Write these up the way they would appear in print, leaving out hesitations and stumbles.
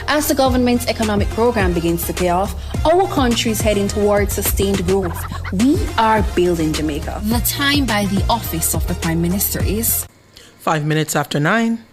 As the government's economic program begins to pay off, our country is heading towards sustained growth. We are building Jamaica. The time by the office of the Prime Minister is 5 minutes after 9.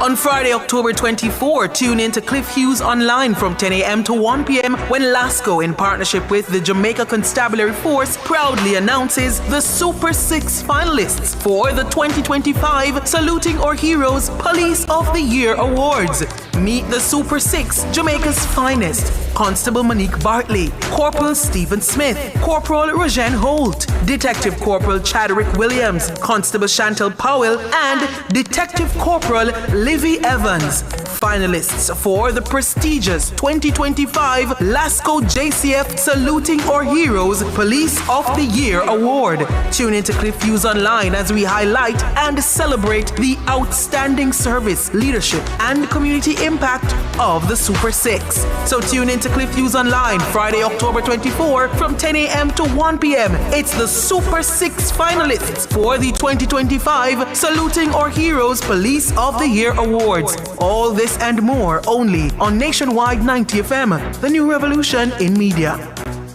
On Friday, October 24, tune in to Cliff Hughes Online from 10 a.m. to 1 p.m. when LASCO, in partnership with the Jamaica Constabulary Force, proudly announces the Super 6 finalists for the 2025 Saluting Our Heroes Police of the Year Awards. Meet the Super 6, Jamaica's finest. Constable Monique Bartley, Corporal Stephen Smith, Corporal Rojeanne Holt, Detective Corporal Chadwick Williams, Constable Chantel Powell, and Detective Corporal Livy Evans. Finalists for the prestigious 2025 LASCO JCF Saluting Our Heroes Police of the Year Award. Tune in to Cliff Hughes Online as we highlight and celebrate the outstanding service, leadership, and community impact of the Super 6. So tune in to Cliff Hughes Online Friday, October 24 from 10 a.m. to 1 p.m. It's the Super 6 finalists for the 2025 Saluting Our Heroes Police of the Year Awards. All this and more only on Nationwide 90 FM, the new revolution in media.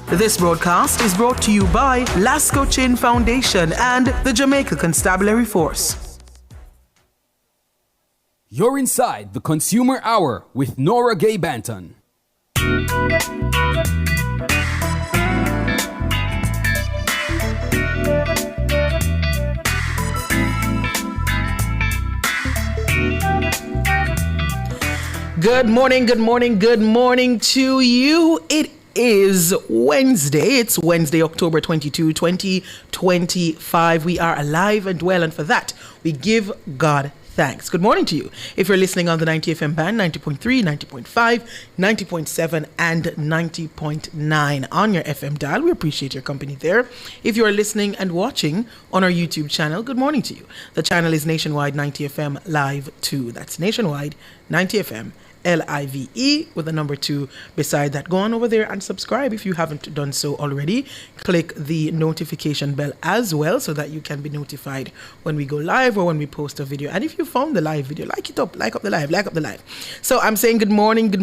This broadcast is brought to you by LASCO Chin Foundation and the Jamaica Constabulary Force. You're inside the Consumer Hour with Nora Gay Banton. Good morning, good morning, good morning to you. It is Wednesday. It's Wednesday, October 22, 2025. We are alive and well, and for that, we give God thanks. Good morning to you. If you're listening on the 90 FM band, 90.3, 90.5, 90.7, and 90.9 on your FM dial, we appreciate your company there. If you are listening and watching on our YouTube channel, good morning to you. The channel is Nationwide 90 FM Live 2. That's Nationwide 90 FM LIVE with the number 2 beside that. Go on over there and subscribe if you haven't done so already. Click the notification bell as well so that you can be notified when we go live or when we post a video. And if you found the live video, like up the live. So I'm saying good morning to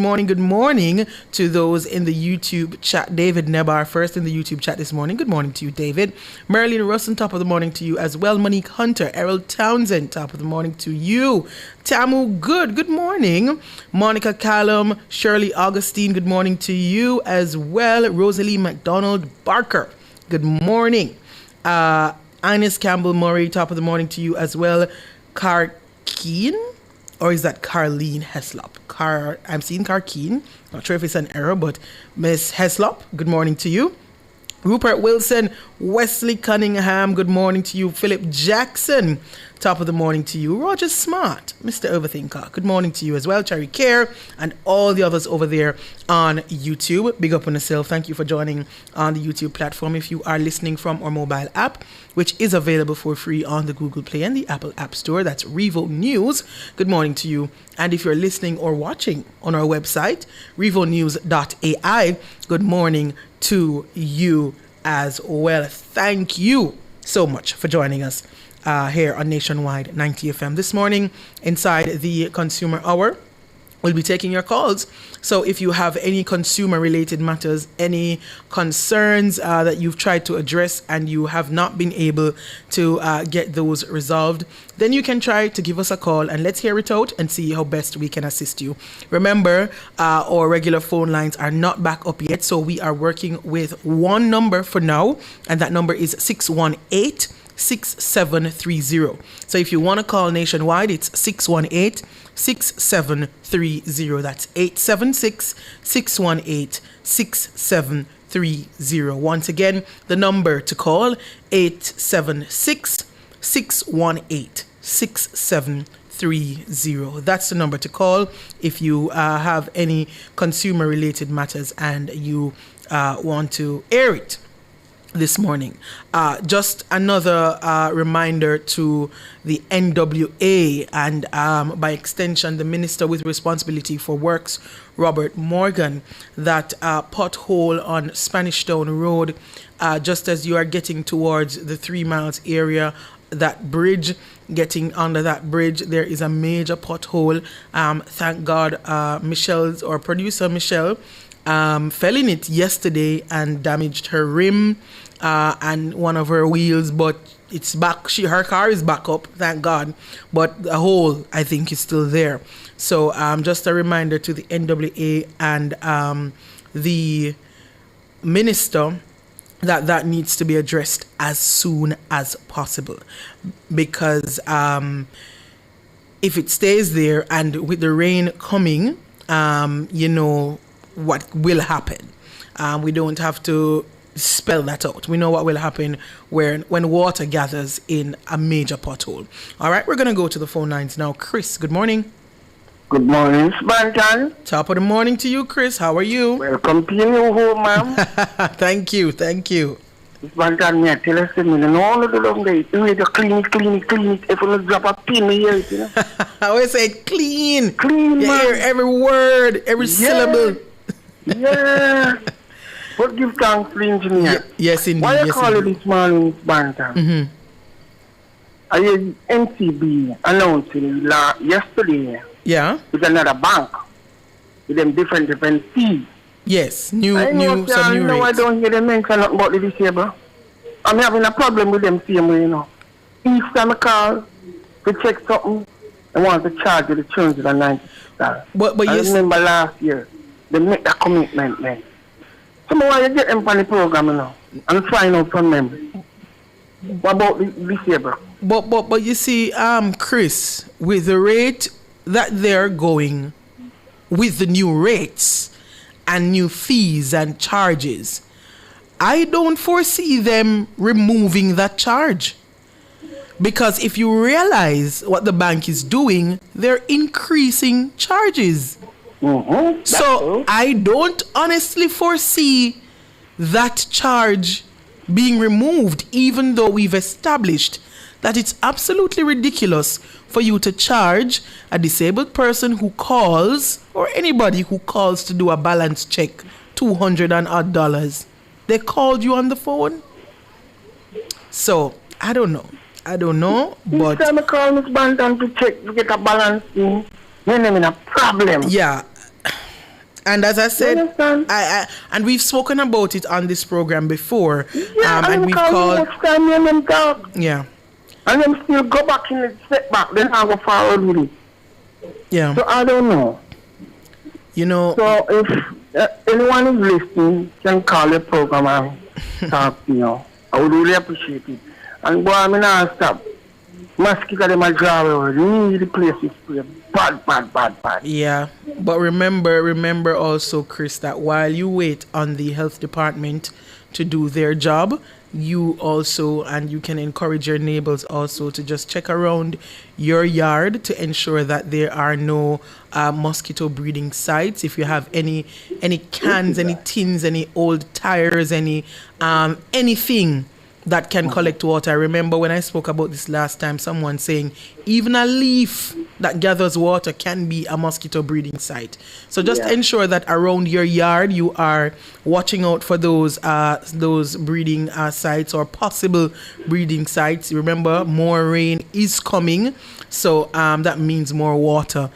those in the YouTube chat. David Nebar first in the YouTube chat this morning. Good morning to you, David. Merlin Russon, top of the morning to you as well. Monique Hunter, Errol Townsend, top of the morning to you. Tamu good morning. Monica Callum, Shirley Augustine, good morning to you as well. Rosalie McDonald Barker, good morning. Ines Campbell Murray, top of the morning to you as well. Karkeen, or is that Carleen Heslop? I'm seeing Karkeen, not sure if it's an error, but Miss Heslop, good morning to you. Rupert Wilson, Wesley Cunningham, good morning to you. Philip Jackson, top of the morning to you. Roger Smart, Mr. Overthinker, good morning to you as well. Cherry Care and all the others over there on YouTube. Big up on yourself. Thank you for joining on the YouTube platform. If you are listening from our mobile app, which is available for free on the Google Play and the Apple App Store, that's Revo News. Good morning to you. And if you're listening or watching on our website, revonews.ai, good morning to you as well. Thank you so much for joining us here on Nationwide 90 FM this morning inside the Consumer Hour. We'll be taking your calls. So if you have any consumer related matters, any concerns that you've tried to address and you have not been able to get those resolved, then you can try to give us a call and let's hear it out and see how best we can assist you. Remember, our regular phone lines are not back up yet, so we are working with one number for now, and that number is 618-6730. So if you want to call nationwide, it's 618-6730. That's 876-618-6730. Once again, the number to call, 876-618-6730. That's the number to call if you have any consumer related matters and you want to air it this morning. Just another reminder to the NWA and by extension the Minister with Responsibility for Works, Robert Morgan, that pothole on Spanish Town Road, just as you are getting towards the 3 miles area, that bridge getting under that bridge. There is a major pothole. Thank God, our producer Michelle, fell in it yesterday and damaged her rim and one of her wheels, but it's back. Her car is back up, thank God, but the hole, I think, is still there. So just a reminder to the NWA and the minister that needs to be addressed as soon as possible, because if it stays there and with the rain coming, what will happen. We don't have to spell that out. We know what will happen when water gathers in a major pothole. All right, we're going to go to the phone lines now. Chris, good morning. Good morning, Banton. Top of the morning to you, Chris. How are you? Welcome to your new home, ma'am. Thank you. Banton, me tell us, me no all the long day. You need to clean it. If you drop a pin here, you know. I always say clean. Clean, you man. hear every word, every syllable. Yeah. But give thanks to the engineer. Yes, indeed. Why you call it this morning, Banton? Mm-hmm. I heard NCB announcing yesterday. Yeah. With another bank. With them different fees. Yes. Some new rates. I don't hear them mention nothing about the disabled. I'm having a problem with them same way, you know. Each time I call to check something, I want to charge you the $290. But I remember last year, they make that commitment, man. So why you get them from the program, you know, and find out from them. What about the disabled? But you see, Chris, with the rate that they're going with the new rates and new fees and charges, I don't foresee them removing that charge. Because if you realize what the bank is doing, they're increasing charges. Mm-hmm. So I don't honestly foresee that charge being removed, even though we've established that it's absolutely ridiculous for you to charge a disabled person who calls, or anybody who calls to do a balance check, $200 and odd. They called you on the phone. So I don't know, but each time I call Miss Banton to check to get a balance in, then I'm in a problem. Yeah. And as I said, I and we've spoken about it on this program before. Yeah, and we've called. Next time and them talk. Yeah. And then still go back in the setback, then I go forward with it. Yeah. So I don't know. You know. So if anyone is listening, can call the program and talk to you. I would really appreciate it. And boy, I'm not stop. Mosquito them a draw over. Need the place is spray. Bad. Yeah. But remember also, Chris, that while you wait on the health department to do their job, you also, and you can encourage your neighbors also to just check around your yard to ensure that there are no mosquito breeding sites. If you have any cans, any tins, any old tires, anything that can collect water. I remember when I spoke about this last time, someone saying even a leaf that gathers water can be a mosquito breeding site. So just ensure that around your yard you are watching out for those breeding sites or possible breeding sites. Remember, more rain is coming, so that means more water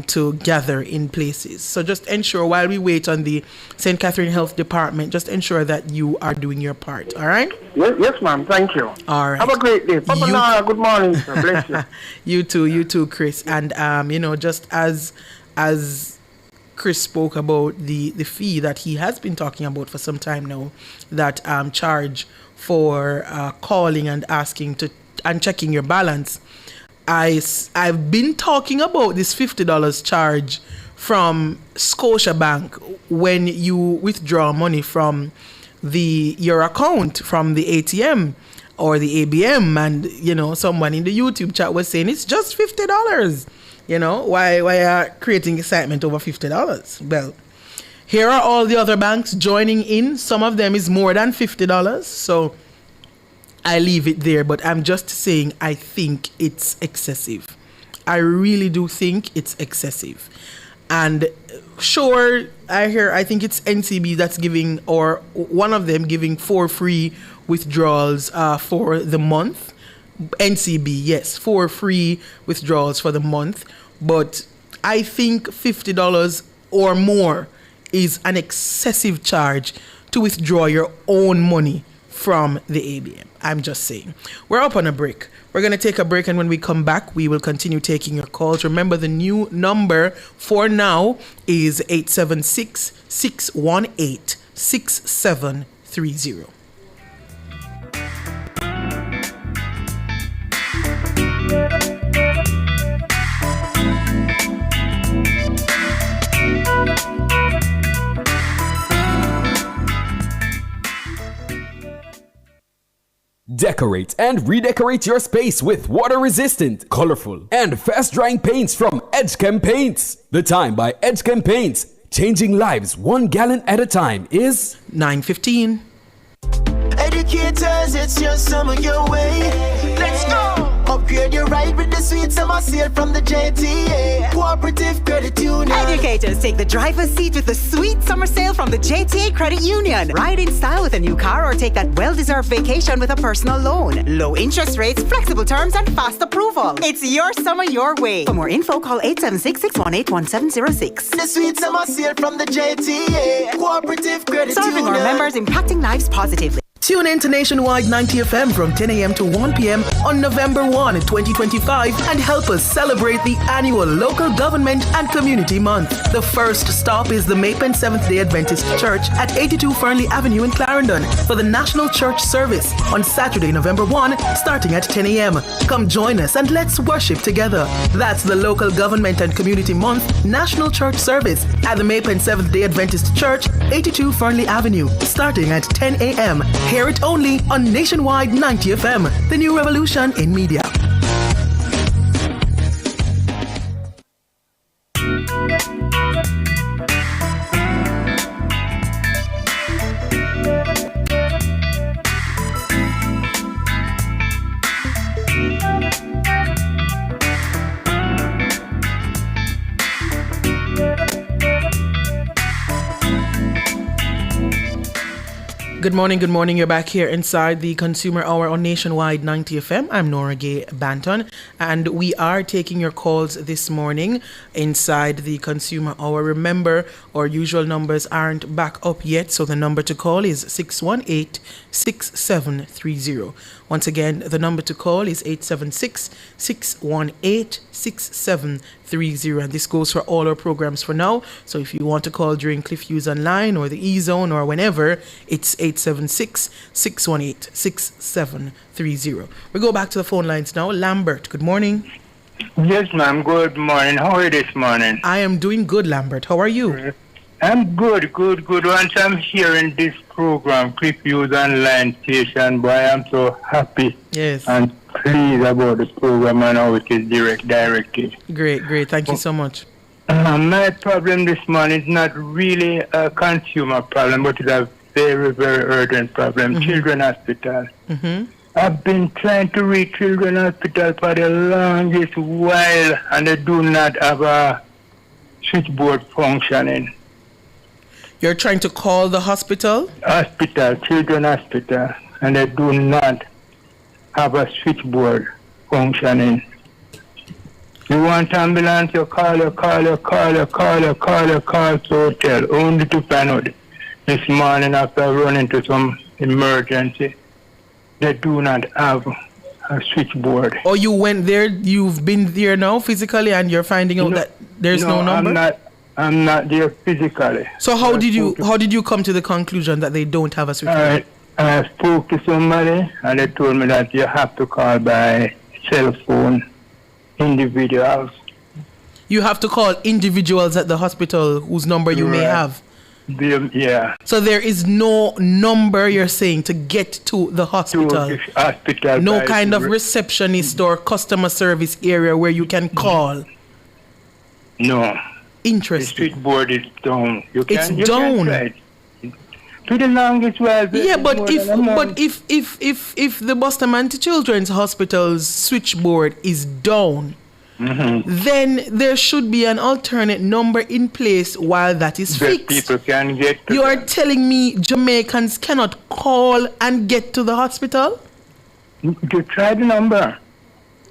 to gather in places. So just ensure, while we wait on the St. Catherine Health Department, just ensure that you are doing your part. All right? Yes, ma'am. Thank you. All right. Have a great day. Papa Nara, good morning, sir. Bless you. You too, Chris. And just as Chris spoke about the fee that he has been talking about for some time now, that charge for calling and asking and checking your balance. I've been talking about this $50 charge from Scotiabank when you withdraw money from your account from the ATM or the ABM, and someone in the YouTube chat was saying it's just $50. Why are creating excitement over $50? Well, here are all the other banks joining in. Some of them is more than $50, so I leave it there. But I'm just saying, I think it's excessive. I really do think it's excessive. And sure, I think it's NCB that's giving, or one of them giving 4 free withdrawals for the month. NCB, yes, 4 free withdrawals for the month. But I think $50 or more is an excessive charge to withdraw your own money from the ABM. I'm just saying. We're up on a break. We're going to take a break, and when we come back, we will continue taking your calls. Remember, the new number for now is 876-618-6730. Decorate and redecorate your space with water-resistant, colorful, and fast-drying paints from Edgechem Paints. The time by Edgechem Paints, changing lives 1 gallon at a time, is 9:15. Educators, it's your summer your way. Let's go! Upgrade your ride with the sweet summer sale from the JTA Cooperative Credit Union. Educators, take the driver's seat with the sweet summer sale from the JTA Credit Union. Ride in style with a new car or take that well-deserved vacation with a personal loan. Low interest rates, flexible terms, and fast approval. It's your summer your way. For more info, call 876-618-1706. The sweet summer sale from the JTA Cooperative Credit Serving Union. our members, impacting lives positively. Tune in to Nationwide 90 FM from 10 a.m. to 1 p.m. on November 1, 2025 and help us celebrate the annual Local Government and Community Month. The first stop is the Mapen Seventh-day Adventist Church at 82 Fernley Avenue in Clarendon for the National Church Service on Saturday, November 1, starting at 10 a.m. Come join us and let's worship together. That's the Local Government and Community Month National Church Service at the Mapen Seventh-day Adventist Church, 82 Fernley Avenue, starting at 10 a.m. Hear it only on Nationwide 90 FM, the new revolution in media. Good morning, good morning. You're back here inside the Consumer Hour on Nationwide 90 FM. I'm Nora Gay Banton, and we are taking your calls this morning inside the Consumer Hour. Remember, our usual numbers aren't back up yet, so the number to call is 618-6730. Once again, the number to call is 876-618-6730, and this goes for all our programs for now. So if you want to call during Cliff Hughes Online or the E-Zone or whenever, it's 876-618-6730. We go back to the phone lines now. Lambert, good morning. Yes, ma'am. Good morning. How are you this morning? I am doing good, Lambert. How are you? I'm good. Once I'm hearing this program, Cliff Hughes Online Station, boy, I'm so happy. Yes. And pleased about the program and how it is directed. Great. Thank you so much. My problem this morning is not really a consumer problem, but it's a very, very urgent problem. Mm-hmm. Children Hospital. Mm-hmm. I've been trying to reach Children Hospital for the longest while, and they do not have a switchboard functioning. You're trying to call the hospital? Children Hospital, and they do not have a switchboard functioning. You want ambulance, you call to hotel, only to find out this morning after running into some emergency, they do not have a switchboard. Oh, you went there, you've been there now physically, and you're finding out that there's no number? I'm not there physically. So how did you come to the conclusion that they don't have a switchboard? I spoke to somebody and they told me that you have to call by cell phone individuals. You have to call individuals at the hospital whose number you may have. Yeah. So there is no number, you're saying, to get to the hospital? To the hospital. No kind of receptionist or customer service area where you can call? No. Interesting. The switchboard is down. It's down. To the longest while. Yeah, but if the Bustamante Children's Hospital's switchboard is down, then there should be an alternate number in place while that is fixed. People can get to You are telling me Jamaicans cannot call and get to the hospital? You try the number.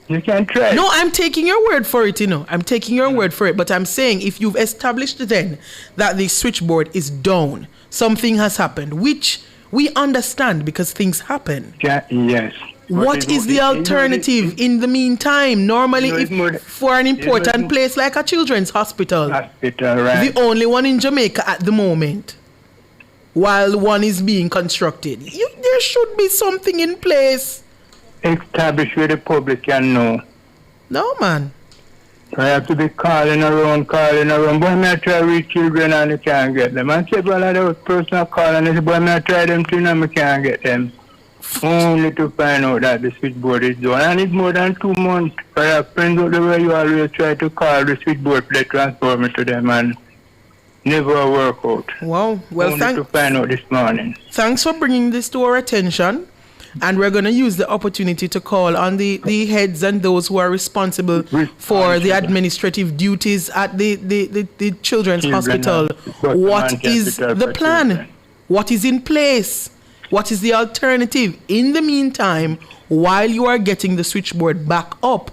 You can try. No, I'm taking your word for it, I'm taking your word for it. But I'm saying if you've established then that the switchboard is down, something has happened, which we understand because things happen. Yes. What is the alternative in the meantime? Normally, for an important place like a children's hospital, right. the only one in Jamaica at the moment, while one is being constructed, there should be something in place. Established where the public can know. No, man. I have to be calling around. Boy, I try to reach children and I can't get them. I say, well, I have personal call and I say, boy, I try them too and I can't get them. Only to find out that the switchboard is done. And it's more than 2 months. I have friends out there where you always try to call the switchboard to transfer me to them and never work out. Wow. Well, only to find out this morning. Thanks for bringing this to our attention. And we're going to use the opportunity to call on the heads and those who are responsible for the administrative duties at the Children's Hospital. What is the plan? What is in place? What is the alternative? In the meantime, while you are getting the switchboard back up,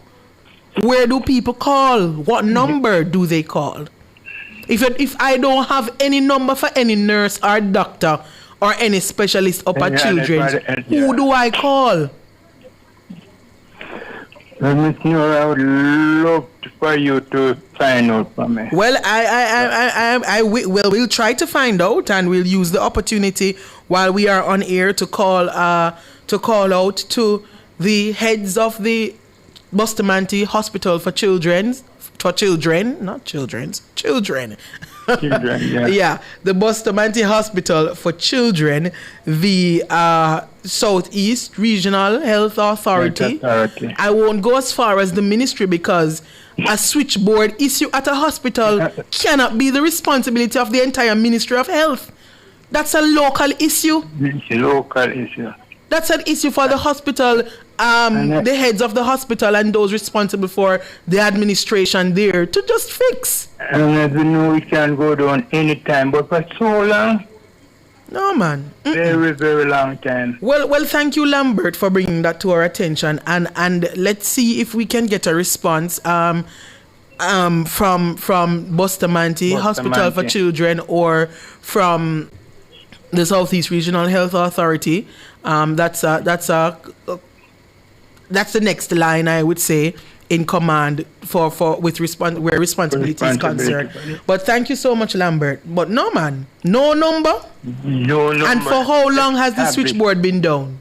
where do people call? What number do they call? If I don't have any number for any nurse or doctor or any specialist up at Children's, who do I call? Miss Nora, I would love for you to find out for me. Well, we'll try to find out, and we'll use the opportunity while we are on air to call out to the heads of the Bustamante Hospital for Children. Yeah, the Bustamante Hospital for Children, the Southeast Regional Health Authority. I won't go as far as the ministry because a switchboard issue at a hospital cannot be the responsibility of the entire Ministry of Health. That's a local issue. It's a local issue. That's an issue for the hospital, the heads of the hospital and those responsible for the administration there to just fix. And as we know, we can go down anytime, but for so long. No, man. Very, very long time. Well, thank you, Lambert, for bringing that to our attention. And let's see if we can get a response from Bustamante Hospital for Children or from the Southeast Regional Health Authority. That's the next line, I would say, in command for where responsibility is concerned. But thank you so much, Lambert. But no, man, no number. No number. And for how long has the switchboard been down?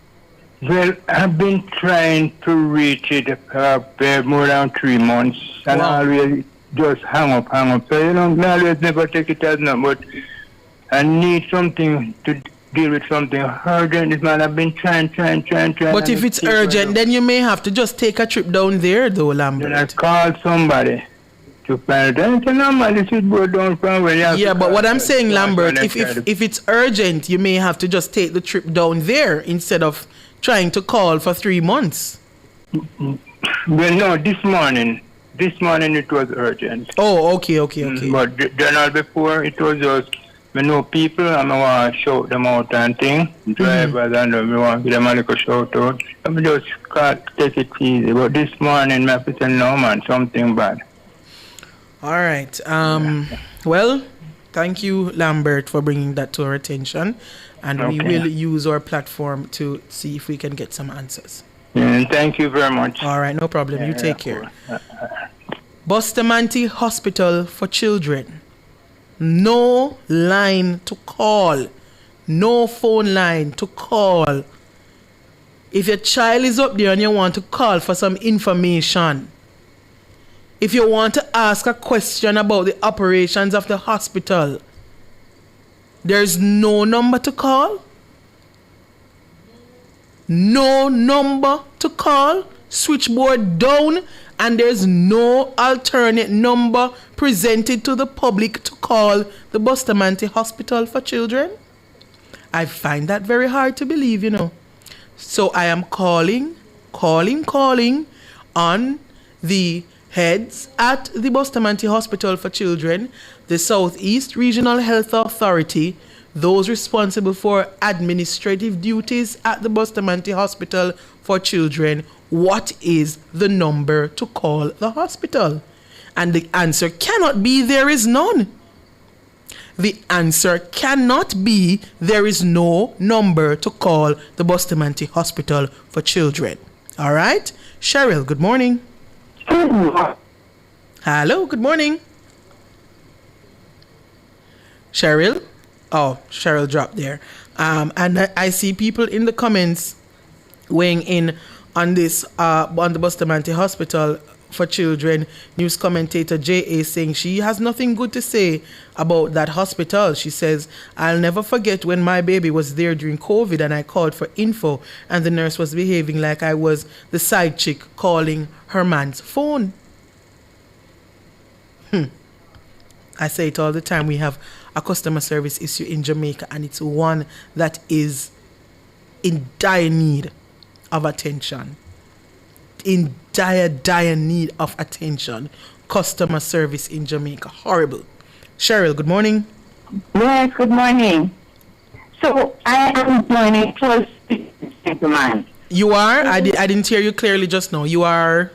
Well, I've been trying to reach it for more than 3 months, and I always just hang up. So I always never take it as no, but I need something to deal with something urgent. This man, I've been trying. But if it's urgent, then you may have to just take a trip down there, though, Lambert. Then I call somebody to find out. Yeah, but what I'm saying, Lambert, if it's urgent, you may have to just take the trip down there instead of trying to call for 3 months. Well, no, this morning it was urgent. Oh, okay. But the night before, it was just, I know people and I want to shout them out and things. Drivers and I want to give them a little shout out. I just can't take it easy. But this morning, I have to say, no, man, something bad. All right. Well, thank you, Lambert, for bringing that to our attention. And we will use our platform to see if we can get some answers. Thank you very much. All right, no problem. You take care. Bustamante Hospital for Children. No line to call. No phone line to call. If your child is up there and you want to call for some information, if you want to ask a question about the operations of the hospital, there's no number to call. No number to call. Switchboard down, and there's no alternate number presented to the public to call the Bustamante Hospital for Children. I find that very hard to believe, So I am calling on the heads at the Bustamante Hospital for Children, the Southeast Regional Health Authority, those responsible for administrative duties at the Bustamante Hospital for Children, what is the number to call the hospital? And the answer cannot be there is none. The answer cannot be there is no number to call the Bustamante Hospital for Children. All right? Cheryl, good morning. Hello, good morning. Cheryl? Oh, Cheryl dropped there. And I see people in the comments weighing in on this, on the Bustamante Hospital for Children. News commentator J.A. saying she has nothing good to say about that hospital. She says, I'll never forget when my baby was there during COVID and I called for info and the nurse was behaving like I was the side chick calling her man's phone. I say it all the time. We have a customer service issue in Jamaica, and it's one that is in dire need of attention. In dire need of attention. Customer service in Jamaica. Horrible. Cheryl, good morning. Yes, good morning. So I am joining close gentleman. You are? I didn't hear you clearly just now. You are?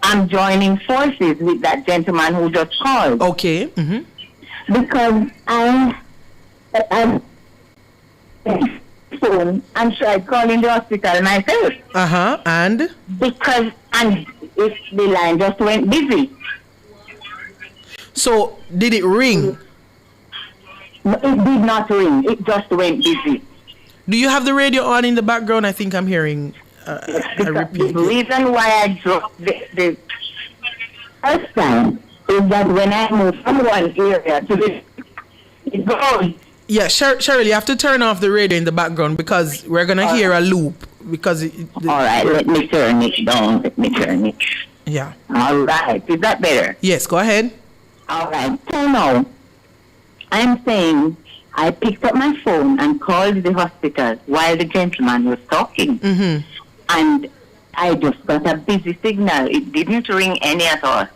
I'm joining forces with that gentleman who just called. Okay. Mm-hmm. Because I'm phone and tried calling the hospital myself. And? Because if the line just went busy. So did it ring? It did not ring. It just went busy. Do you have the radio on in the background? I think I'm hearing a repeat. The reason why I dropped the first time is that when I move from one area to the it goes. Yeah, Cheryl, you have to turn off the radio in the background because we're going to hear a loop. Because all right, let me turn it down. Let me turn it. Yeah. All right. Is that better? Yes, go ahead. All right. So now, I'm saying I picked up my phone and called the hospital while the gentleman was talking. Mm-hmm. And I just got a busy signal. It didn't ring any at all.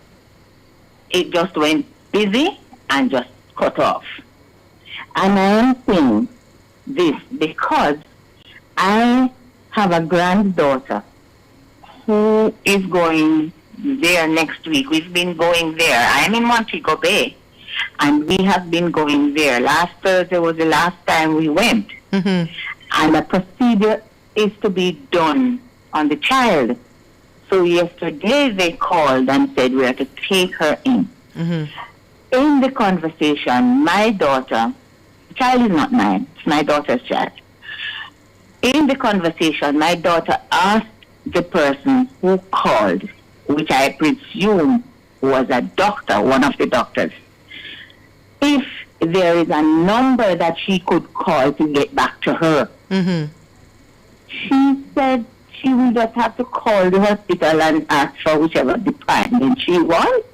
It just went busy and just cut off. And I am saying this because I have a granddaughter who is going there next week. We've been going there. I am in Montego Bay, and we have been going there. Last Thursday was the last time we went. Mm-hmm. And a procedure is to be done on the child. So yesterday they called and said we have to take her in. Mm-hmm. In the conversation, my daughter, the child is not mine, it's my daughter's child. In the conversation, my daughter asked the person who called, which I presume was a doctor, one of the doctors, if there is a number that she could call to get back to her. Mm-hmm. She said she will just have to call the hospital and ask for whichever department she wants,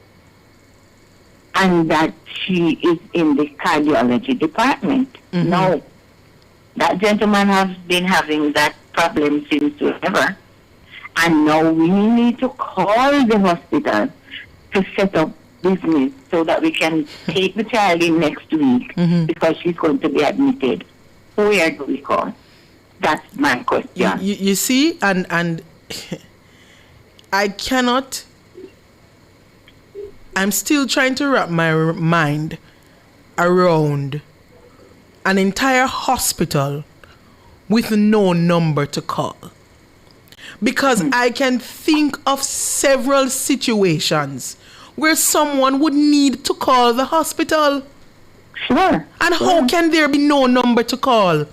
and that she is in the cardiology department. Mm-hmm. No. That gentleman has been having that problem since forever. And now we need to call the hospital to set up business so that we can take the child in next week because she's going to be admitted. Where do we call? That's my question. You see, and I cannot... I'm still trying to wrap my mind around an entire hospital with no number to call. Because I can think of several situations where someone would need to call the hospital. Sure. And how can there be no number to call?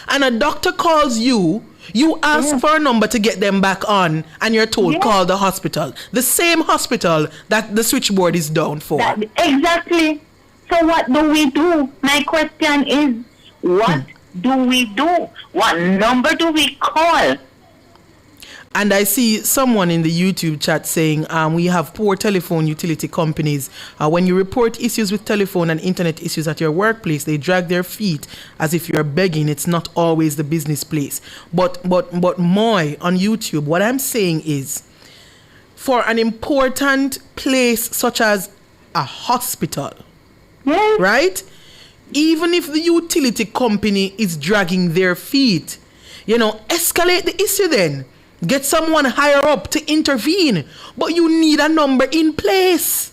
And a doctor calls you, you ask for a number to get them back on, and you're told call the hospital. The same hospital that the switchboard is down for. Exactly. So what do we do? My question is, what do we do? What number do we call? And I see someone in the YouTube chat saying we have poor telephone utility companies. When you report issues with telephone and internet issues at your workplace, they drag their feet as if you're begging. It's not always the business place. But Moy on YouTube, what I'm saying is, for an important place such as a hospital, right? even if the utility company is dragging their feet, escalate the issue then. Get someone higher up to intervene. But you need a number in place.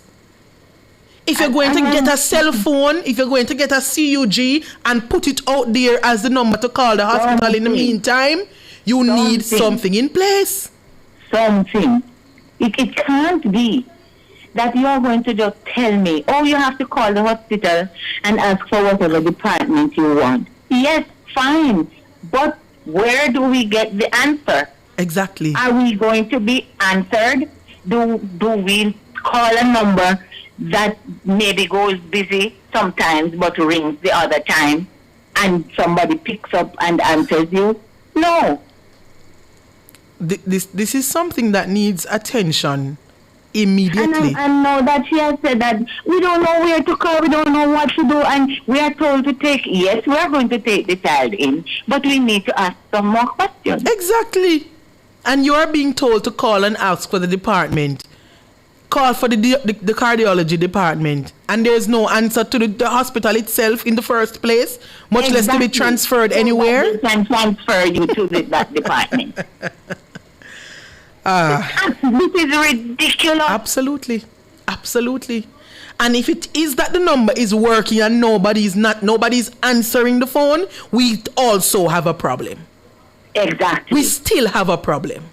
If you're going to get a cell phone, if you're going to get a CUG and put it out there as the number to call the hospital in the meantime, you need something in place. Something. It can't be that you are going to just tell me, you have to call the hospital and ask for whatever department you want. Yes, fine. But where do we get the answer? Exactly. Are we going to be answered? Do we call a number that maybe goes busy sometimes but rings the other time and somebody picks up and answers you? No. This is something that needs attention immediately. And I know that she has said that we don't know where to call, we don't know what to do, and we are told to we are going to take the child in, but we need to ask some more questions. Exactly. And you are being told to call and ask for the department. Call for the cardiology department. And there's no answer to the hospital itself in the first place, much less to be transferred anywhere. We can transfer you to that department. This is ridiculous. Absolutely. And if it is that the number is working and nobody's answering the phone, we also have a problem. Exactly. We still have a problem.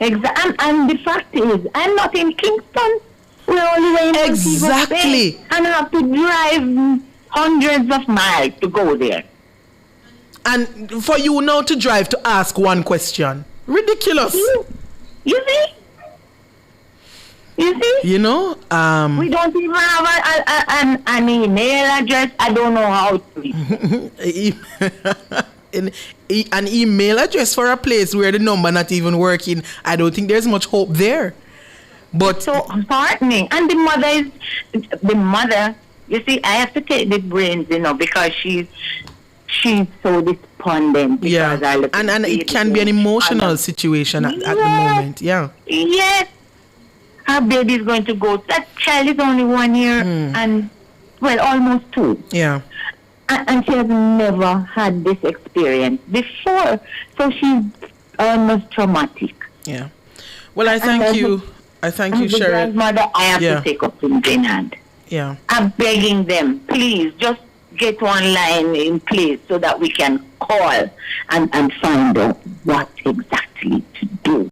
Exactly. And the fact is, I'm not in Kingston. We're only way in exactly. And I have to drive hundreds of miles to go there. And for you now to drive to ask one question. Ridiculous. You see? We don't even have an email address. I don't know how to an email address for a place where the number not even working. I don't think there's much hope there. But so heartening. And the mother, you see, I have to take the brains, because she's so despondent. Yeah, and it can be an emotional situation at the moment. Yeah. Yes. Her baby is going to go. That child is only 1 year and, almost 2. Yeah. And she has never had this experience before. So she's almost traumatic. Yeah. Well, I thank you. Cheryl. Grandmother, I have to take up in hand. Yeah. I'm begging them, please, just get one line in place so that we can call and find out what exactly to do.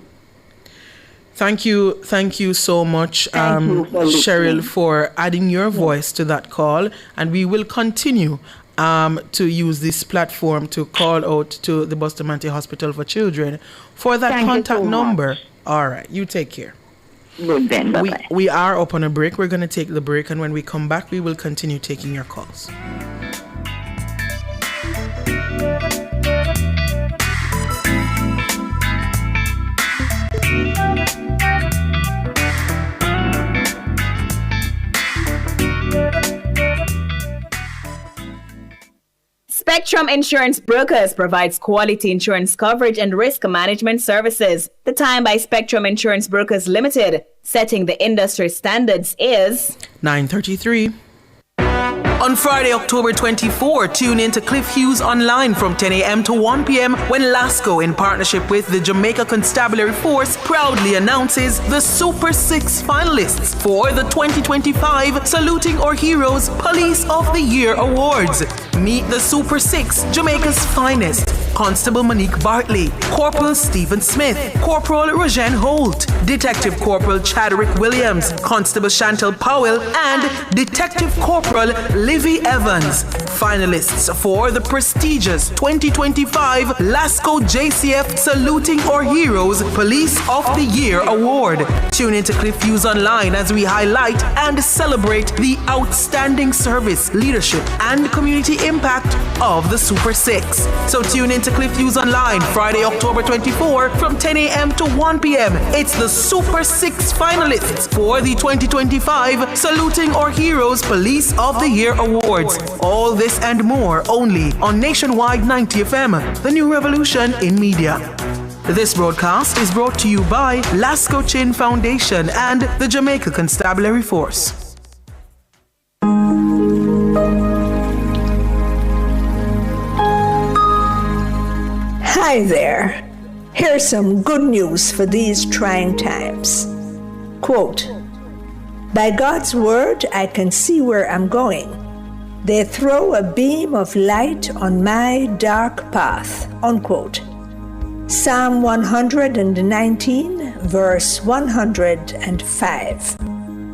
Thank you so much, Cheryl, for adding your voice to that call. And we will continue to use this platform to call out to the Bustamante Hospital for Children for that contact number. All right, you take care. Good then, bye-bye. We are up on a break. We're going to take the break, and when we come back, we will continue taking your calls. Spectrum Insurance Brokers provides quality insurance coverage and risk management services. The time by Spectrum Insurance Brokers Limited, setting the industry standards, is 9:33. On Friday, October 24, tune in to Cliff Hughes Online from 10 a.m. to 1 p.m. when LASCO, in partnership with the Jamaica Constabulary Force, proudly announces the Super 6 finalists for the 2025 Saluting Our Heroes Police of the Year Awards. Meet the Super 6, Jamaica's finest. Constable Monique Bartley, Corporal Stephen Smith, Corporal Rojeanne Holt, Detective Corporal Chadwick Williams, Constable Chantal Powell, and Detective Corporal Livy Evans. Finalists for the prestigious 2025 LASCO JCF Saluting Our Heroes Police of the Year Award. Tune in to Cliff Hughes Online as we highlight and celebrate the outstanding service, leadership, and community impact of the Super 6. So tune in to Cliff Hughes Online Friday, October 24 from 10 a.m. to 1 p.m. It's the Super 6 finalists for the 2025 Saluting Our Heroes Police of the Year Awards. All this and more only on Nationwide 90 FM, the new revolution in media. This broadcast is brought to you by LASCO Chin Foundation and the Jamaica Constabulary Force. Hi there. Here's some good news for these trying times. Quote, by God's word, I can see where I'm going. They throw a beam of light on my dark path. Unquote. Psalm 119, verse 105.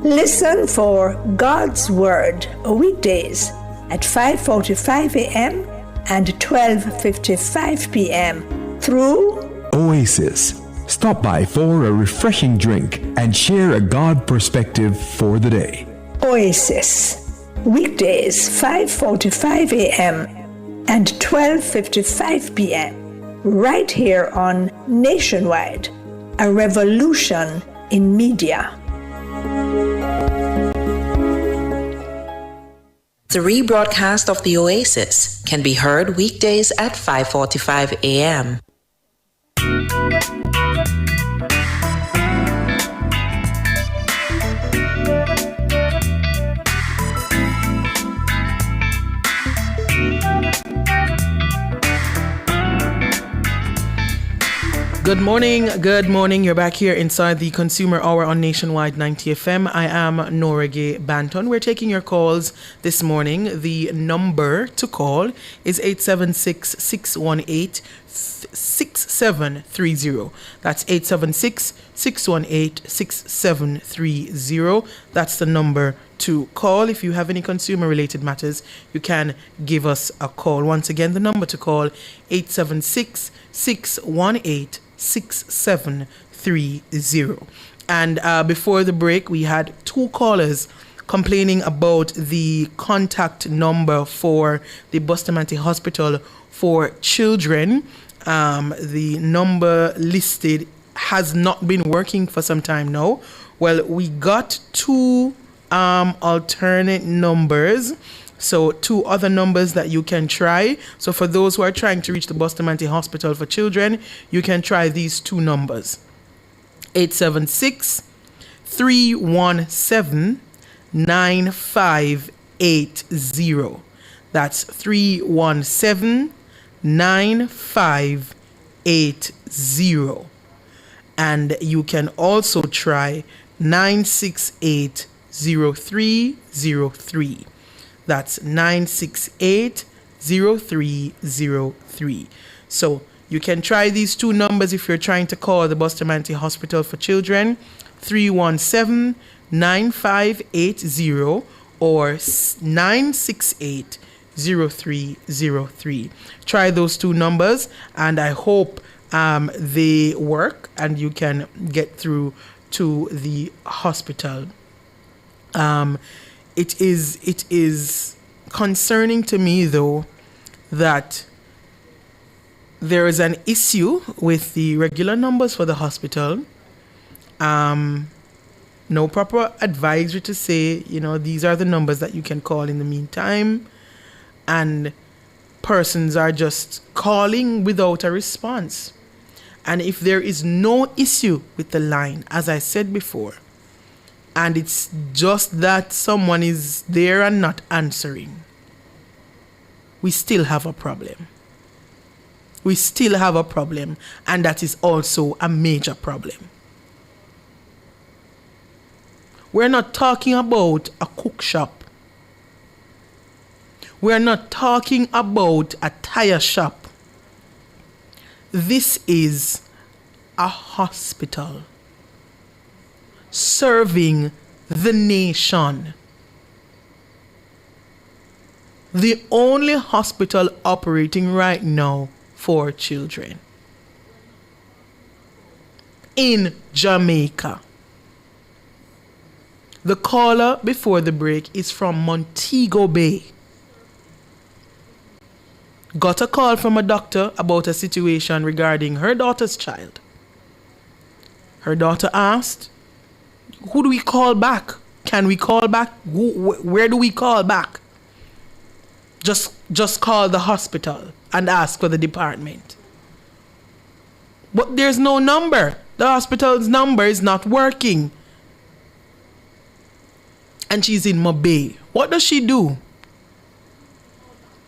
Listen for God's word weekdays at 5:45 a.m. and 12:55 p.m. through Oasis. Stop by for a refreshing drink and share a God perspective for the day. Oasis. Weekdays 5:45 a.m. and 12:55 p.m. right here on Nationwide, a revolution in media. The rebroadcast of the Oasis can be heard weekdays at 5:45 a.m. Good morning. You're back here inside the Consumer Hour on Nationwide 90 FM. I am Norage Banton. We're taking your calls this morning. The number to call is 876-618-6730. That's 876-618-6730. That's the number to call. If you have any consumer-related matters, you can give us a call. Once again, the number to call, 876-618-6730. And before the break, we had two callers complaining about the contact number for the Bustamante Hospital for Children. The number listed has not been working for some time now. Well, we got two alternate numbers. So two other numbers that you can try. So for those who are trying to reach the Bustamante Hospital for Children, you can try these two numbers. 876-317-9580. That's 317-9580. And you can also try 968-0303. That's 968-0303. So you can try these two numbers if you're trying to call the Bustamante Hospital for Children, 317-9580 or 968-0303. Try those two numbers, and I hope they work and you can get through to the hospital. It is concerning to me, though, that there is an issue with the regular numbers for the hospital. No proper advisory to say, these are the numbers that you can call in the meantime. And persons are just calling without a response. And if there is no issue with the line, as I said before, and it's just that someone is there and not answering, we still have a problem. We still have a problem, and that is also a major problem. We're not talking about a cook shop. We're not talking about a tire shop. This is a hospital serving the nation. The only hospital operating right now for children in Jamaica. The caller before the break is from Montego Bay. Got a call from a doctor about a situation regarding her daughter's child. Her daughter asked, who do we call back? Can we call back? Where do we call back? Just call the hospital and ask for the department. But there's no number. The hospital's number is not working. And she's in Mobay. What does she do?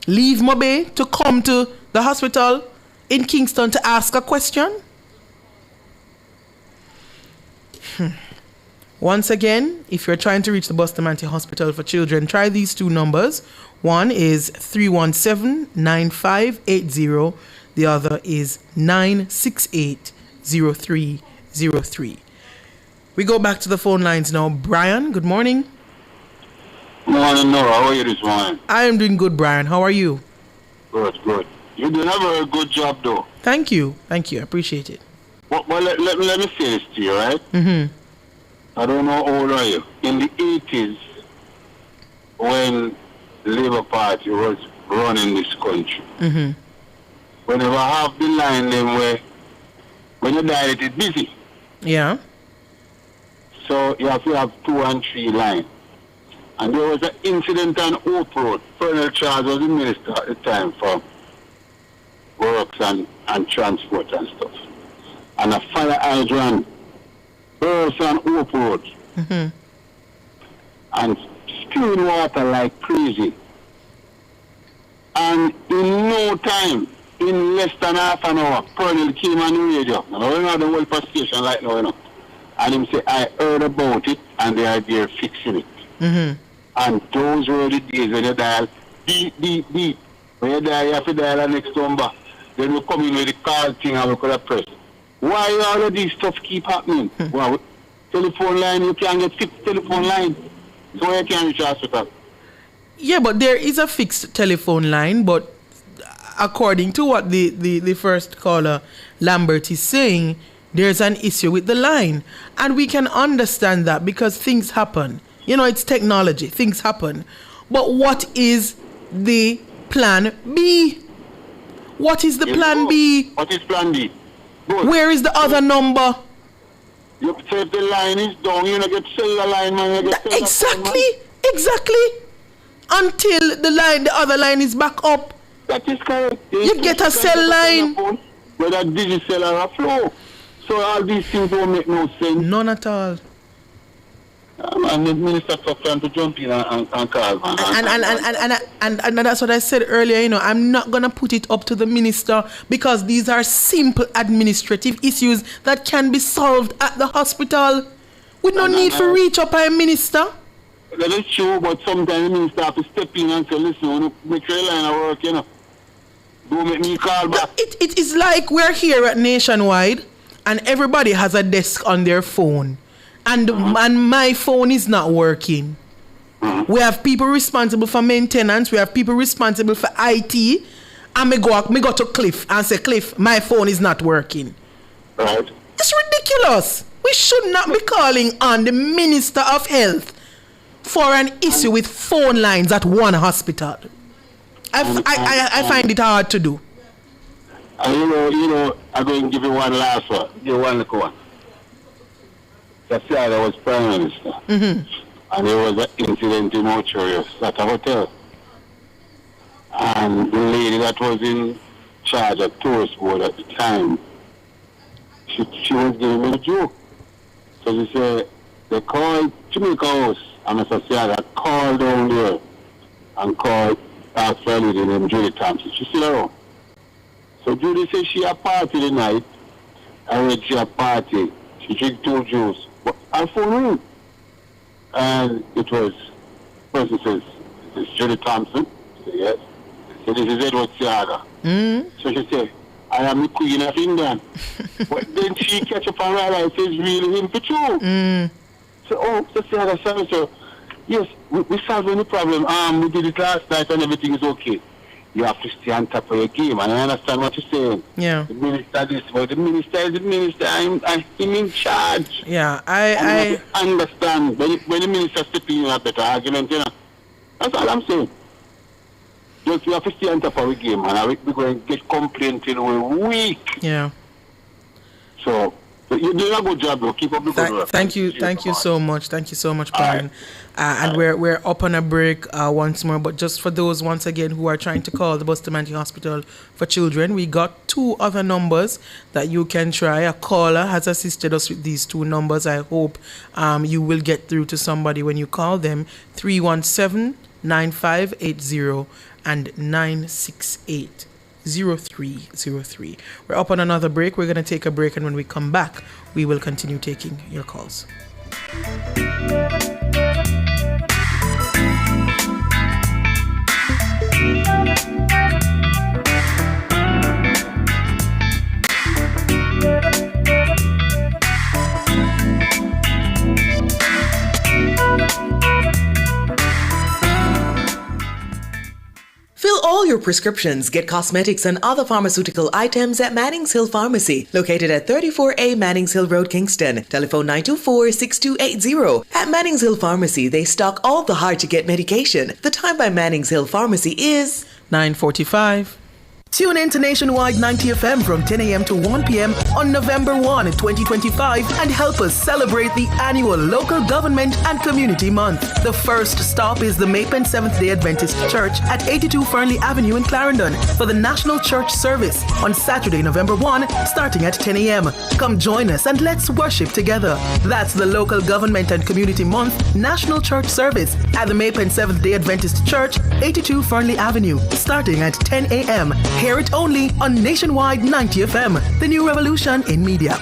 Leave Mobay to come to the hospital in Kingston to ask a question? Once again, if you're trying to reach the Bustamante Hospital for Children, try these two numbers. One is 317-9580. The other is 968-0303. We go back to the phone lines now. Brian, good morning. Morning, Nora. How are you this morning? I am doing good, Brian. How are you? Good. You did a very good job, though. Thank you. I appreciate it. Well, let me say this to you, right? Mm-hmm. I don't know how old are you. In the 80s, when the Labour Party was running this country, Mm-hmm. whenever half the line them where when you dial it's busy. Yeah. So you have to have 2 and 3 lines. And there was an incident on Oak Road. Colonel Charles was the minister at the time for works and transport and stuff. And a fire hydrant burst on Oak Road. Mm-hmm. And spewing water like crazy. And in no time, in less than half an hour, Colonel came on the radio. Now we're not the welfare station like now, you know. And him say, I heard about it and they are there fixing it. Mm-hmm. And those were the days when you dial beep, beep, beep. When you dial, you have to dial the next number. Then we come in with the call thing and we could have press. Why all of these stuff keep happening? Well, telephone line, you can't get fixed telephone line. So you can't reach hospital. Yeah, but there is a fixed telephone line, but according to what the first caller, Lambert, is saying, there's an issue with the line. And we can understand that because things happen. You know, it's technology. Things happen. But what is the plan B? What is the plan B? What is plan B? Good. Where is the other number? You say if the line is down, you don't get cellular line, man. You get Exactly. Until the other line is back up. That is correct. You get a cell line. Whether Digicel or a flow. So all these things don't make no sense. None at all. And the minister trying to jump in and call. And that's what I said earlier, you know, I'm not going to put it up to the minister because these are simple administrative issues that can be solved at the hospital. With no need for reach up a minister. That is true, but sometimes the minister have to step in and say, listen, I want to make your line of work, you know. Don't make me call back. It is like we're here at Nationwide and everybody has a desk on their phone. And my phone is not working. We have people responsible for maintenance. We have people responsible for IT. And me go to Cliff and say, Cliff, my phone is not working. Right. It's ridiculous. We should not be calling on the Minister of Health for an issue with phone lines at one hospital. I find it hard to do. And you know, I'm going to give you one last one. Give one little one. That was Prime Minister. Mm-hmm. And there was an incident in Ocherius at a hotel. And the lady that was in charge of tourist board at the time, she was giving me a joke. So she said, they called Jamaica House, and Mr. Seaga called down there and called asked for a lady named Judy Thompson. She's still around. So Judy said she had a party tonight. I went to a party. She drank 2 juice. But her phone rang. And it was, person says, it's Judy Thompson. I said, yes. So this is Edward Seaga. So she said, I am the Queen of England. But then she catch up and realize it's really him for true. So, so Seaga said, so, yes, we solving the problem. We did it last night and everything is okay. You have to stay on top of your game, and I understand what you're saying. Yeah. The minister this, but the minister is the minister. I'm in charge. Yeah, I understand. When the minister steps in, you have better argument, you know. That's all I'm saying. Just we have to stay on top of the game, and we're going to get complaints till we're weak. Yeah. So you're doing a good job, though. Keep up the good work. Thank you so much. Thank you so much, Brian. And we're up on a break once more. But just for those once again who are trying to call the Bustamante Hospital for Children, we got 2 other numbers that you can try. A caller has assisted us with these 2 numbers. I hope you will get through to somebody when you call them. 317-9580 and 968 0303. We're up on another break. We're going to take a break, and when we come back, we will continue taking your calls. Fill all your prescriptions, get cosmetics and other pharmaceutical items at Mannings Hill Pharmacy, located at 34A Mannings Hill Road, Kingston. Telephone 924-6280. At Mannings Hill Pharmacy, they stock all the hard-to-get medication. The time by Mannings Hill Pharmacy is 9:45. Tune in to Nationwide 90 FM from 10 a.m. to 1 p.m. on November 1, 2025 and help us celebrate the annual Local Government and Community Month. The first stop is the Mapen Seventh-day Adventist Church at 82 Fernley Avenue in Clarendon for the National Church Service on Saturday, November 1, starting at 10 a.m. Come join us and let's worship together. That's the Local Government and Community Month National Church Service at the Mapen Seventh-day Adventist Church, 82 Fernley Avenue, starting at 10 a.m. Hear it only on Nationwide 90 FM, the new revolution in media.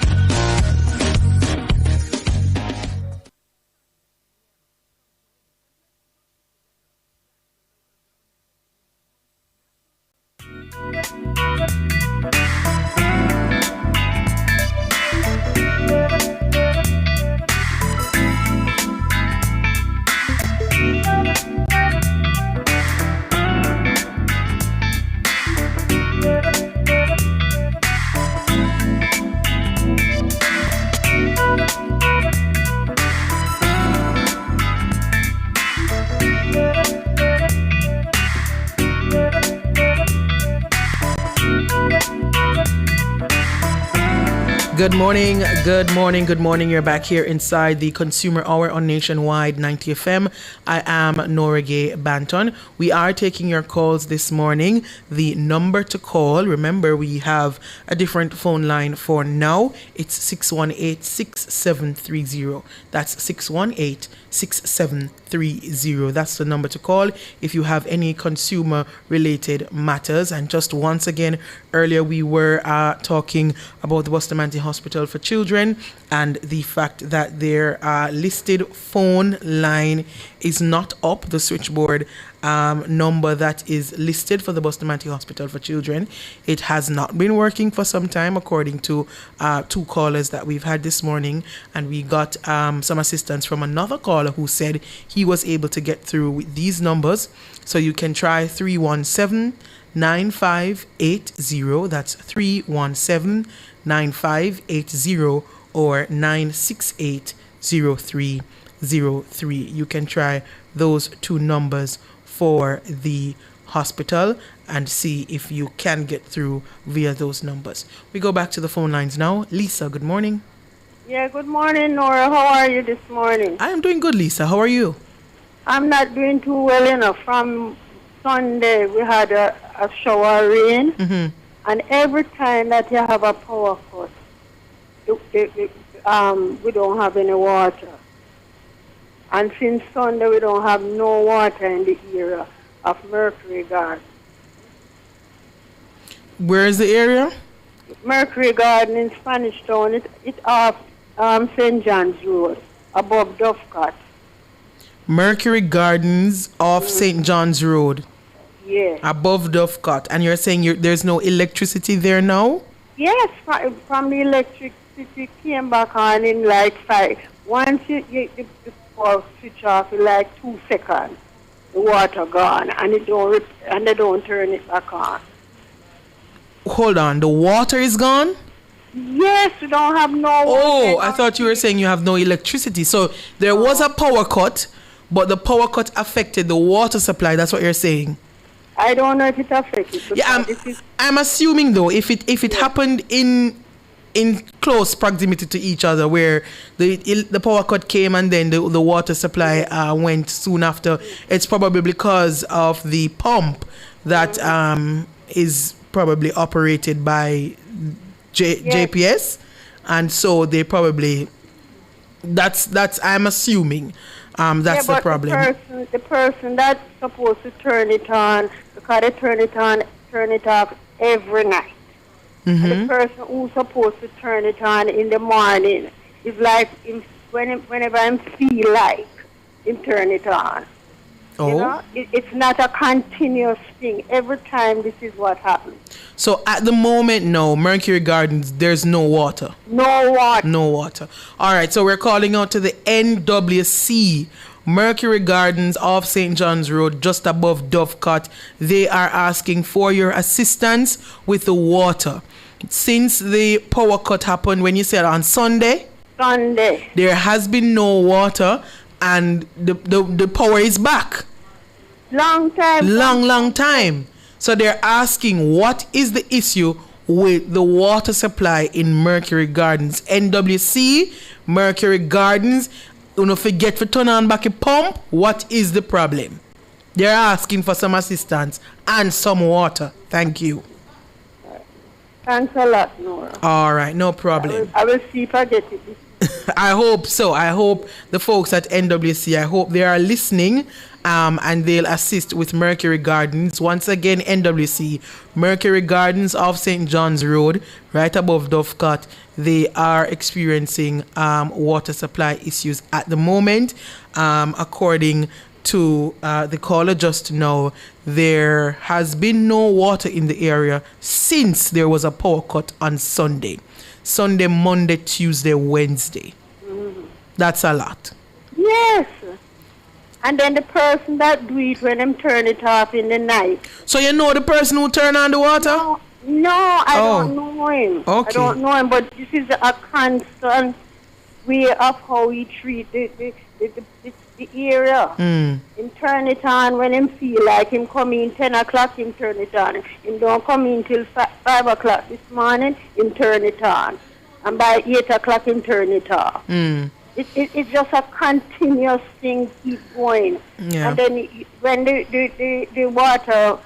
Good morning, good morning, good morning. You're back here inside the Consumer Hour on Nationwide 90 FM. I am Nora Gay Banton. We are taking your calls this morning. The number to call, remember we have a different phone line for now. It's 618-6730. That's 618-6730. That's the number to call if you have any consumer related matters. And just once again, earlier we were talking about the Bustamante Hospital for Children and the fact that their listed phone line is not up, the switchboard number that is listed for the Bustamante Hospital for Children. It has not been working for some time, according to two callers that we've had this morning, and we got some assistance from another caller who said he was able to get through with these numbers. So you can try 317-9580, that's 317-9580, or 968-0303. You can try those two numbers for the hospital and see if you can get through via those numbers. We go back to the phone lines now. Lisa, good morning. Yeah, good morning, Nora. How are you this morning? I am doing good, Lisa. How are you? I'm not doing too well enough. From Sunday, we had a shower rain, and every time that you have a power cut, we don't have any water. And since Sunday, we don't have no water in the area of Mercury Garden. Where is the area? Mercury Garden in Spanish Town. It's off St. John's Road, above Dovecot. Mercury Gardens off St. John's Road. Yeah. Above Dovecot. And you're saying there's no electricity there now? Yes, from the electricity came back on in like 5. Once the power switch off in like 2 seconds, the water gone, and they don't turn it back on. Hold on, the water is gone? Yes, we don't have no water. Oh, I thought you were saying you have no electricity. So there was a power cut, but the power cut affected the water supply. That's what you're saying. I don't know if it affected. Yeah, I'm assuming though, if it happened in close proximity to each other, where the power cut came and then the water supply went soon after, it's probably because of the pump that is probably operated by JPS, and so they probably that's I'm assuming that's the problem. The person that's supposed to turn it on, because they turn it off every night. And the person who's supposed to turn it on in the morning is like, whenever I feel like, him turn it on. Oh. You know, it's not a continuous thing. Every time this is what happens. So at the moment, no, Mercury Gardens, there's no water. No water. No water. All right, so we're calling out to the NWC, Mercury Gardens off St. John's Road, just above Dovecot. They are asking for your assistance with the water. Since the power cut happened, when you said on Sunday, there has been no water, and the power is back. Long time. So they're asking, what is the issue with the water supply in Mercury Gardens? NWC, Mercury Gardens, you know, forget to turn on back a pump. What is the problem? They're asking for some assistance and some water. Thank you. Thanks a lot, Nora. All right, no problem. I will see if I get it. I hope so. I hope the folks at NWC, I hope they are listening, and they'll assist with Mercury Gardens. Once again, NWC, Mercury Gardens off St. John's Road, right above Dovecot. They are experiencing water supply issues at the moment. According to the caller just now, there has been no water in the area since there was a power cut on Sunday, Monday, Tuesday, Wednesday. That's a lot. Yes. And then the person that do it when them turn it off in the night. So you know the person who turn on the water? No, I don't know him. Okay. I don't know him, but this is a constant way of how he treat the area. Him turn it on when him feel like him come in 10 o'clock, him turn it on. Him don't come in till 5 o'clock this morning, him turn it on. And by 8 o'clock, him turn it off. It's just a continuous thing, keep going. Yeah. And then when the water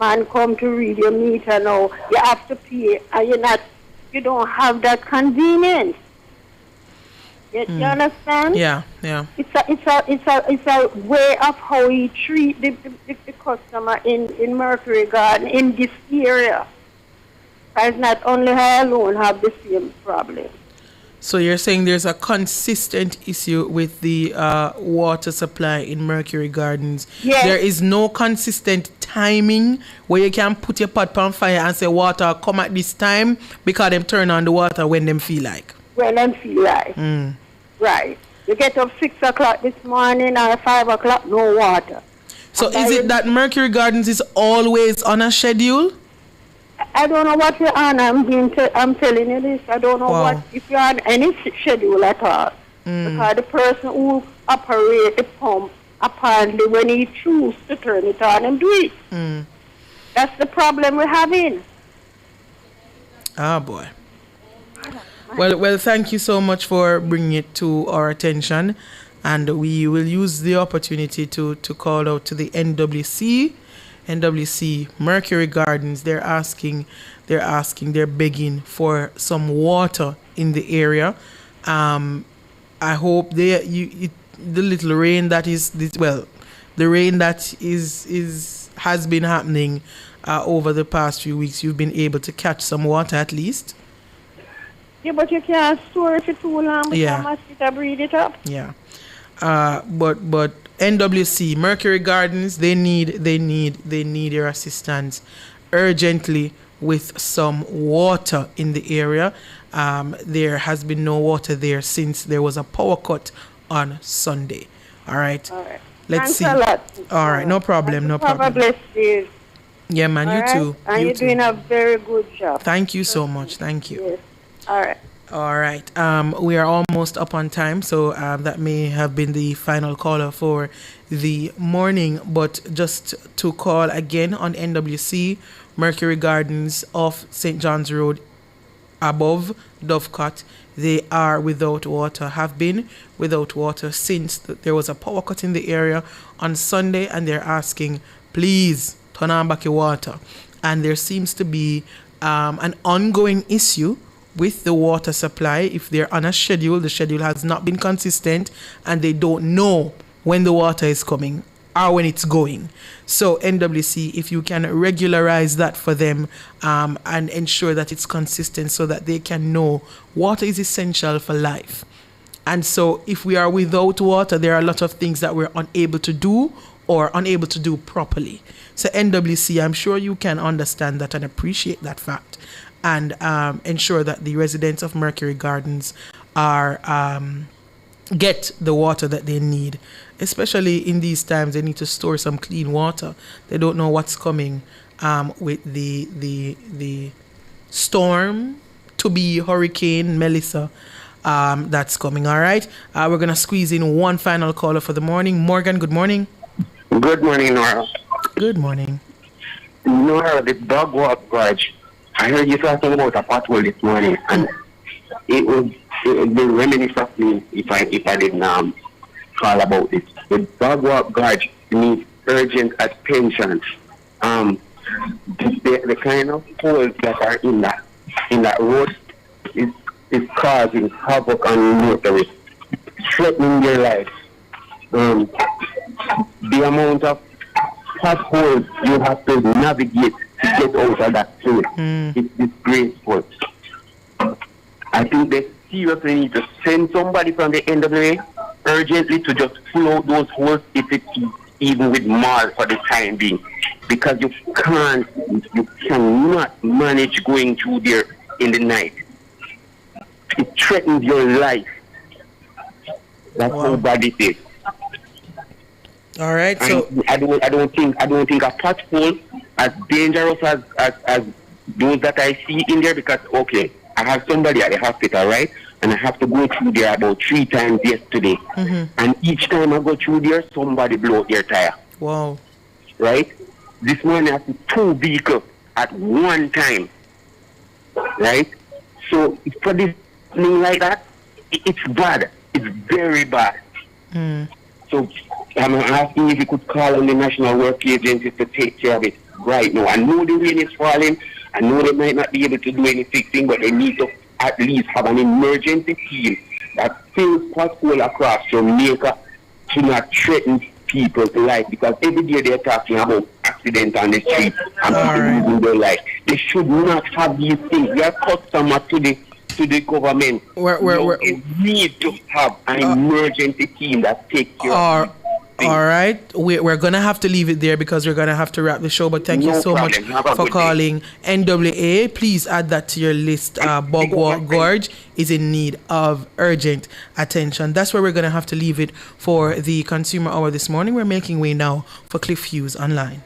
man come to read your meter now, you have to pay, and you don't have that convenience. You understand? Yeah. It's a way of how he treat the customer in Mercury Garden in this area. Because not only her alone have the same problem. So you're saying there's a consistent issue with the water supply in Mercury Gardens. Yes. There is no consistent timing where you can put your pot on fire and say water come at this time, because them turn on the water when them feel like. When them feel like. Right. You get up 6 o'clock this morning or 5 o'clock, no water. So is it that Mercury Gardens is always on a schedule? I don't know what you're on. I'm telling you this. I don't know what if you're on any schedule at all. Because the person who operates the pump, apparently when he chooses to turn it on and do it. That's the problem we're having. Ah, boy. Well, thank you so much for bringing it to our attention, and we will use the opportunity to call out to the NWC, Mercury Gardens. They're begging for some water in the area. I hope the little rain that the rain that has been happening over the past few weeks, you've been able to catch some water at least. Yeah, but you can't store it for too long because mosquito breed it up. Yeah. But NWC, Mercury Gardens, they need your assistance urgently with some water in the area. There has been no water there since there was a power cut on Sunday. All right. Let's Thanks see. a lot. All right, no problem. Have a blessed day. Yeah, man, All you right? too. And you're doing a very good job. Thank you so much. Thank you. Yes. All right. All right. We are almost up on time, so that may have been the final caller for the morning. But just to call again on NWC, Mercury Gardens off St. John's Road, above Dovecot, they are without water, have been without water since there was a power cut in the area on Sunday, and they're asking, please turn on back your water. And there seems to be an ongoing issue with the water supply. If they're on a schedule, the schedule has not been consistent, and they don't know when the water is coming or when it's going. So NWC, if you can regularize that for them and ensure that it's consistent so that they can know water is essential for life. And so if we are without water, there are a lot of things that we're unable to do or unable to do properly. So NWC, I'm sure you can understand that and appreciate that fact and ensure that the residents of Mercury Gardens are get the water that they need. Especially in these times, they need to store some clean water. They don't know what's coming with the storm to be Hurricane Melissa that's coming. All right. We're going to squeeze in one final caller for the morning. Morgan, good morning. Good morning, Nora. Good morning. Nora, the dog walk grudge. I heard you talking about a pothole this morning, and it would be reminiscent of me if I didn't call about it. The dog walk grudge needs urgent attention. The kind of holes that are in that road is causing havoc on motorists, threatening their lives. The amount of potholes you have to navigate to get out of that place is disgraceful. I think they seriously need to send somebody from the NWA urgently to just pull out those holes if it's even with Mars for the time being. Because you cannot manage going through there in the night. It threatens your life. That's how bad it is. All right. So I don't think a pothole as dangerous as those that I see in there, because okay, I have somebody at the hospital, right? And I have to go through there about 3 times yesterday. And each time I go through there, somebody blow their tire. Wow. Right? This morning I see 2 vehicles at one time. Right? So for this thing like that, it's bad. It's very bad. So I'm asking if you could call on the National Work Agency to take care of it right now. I know the rain is falling. I know they might not be able to do any fixing, but they need to at least have an emergency team that fills pothole across Jamaica to not threaten people's life, because every day they're talking about accidents on the street and people losing their life. They should not have these things. They are customer to the government. We need to have an emergency team that takes care of it. All right, we're going to have to leave it there because we're going to have to wrap the show. But thank you so much for calling. NWA, please add that to your list. Bogwa Gorge is in need of urgent attention. That's where we're going to have to leave it for the Consumer Hour this morning. We're making way now for Cliff Hughes Online.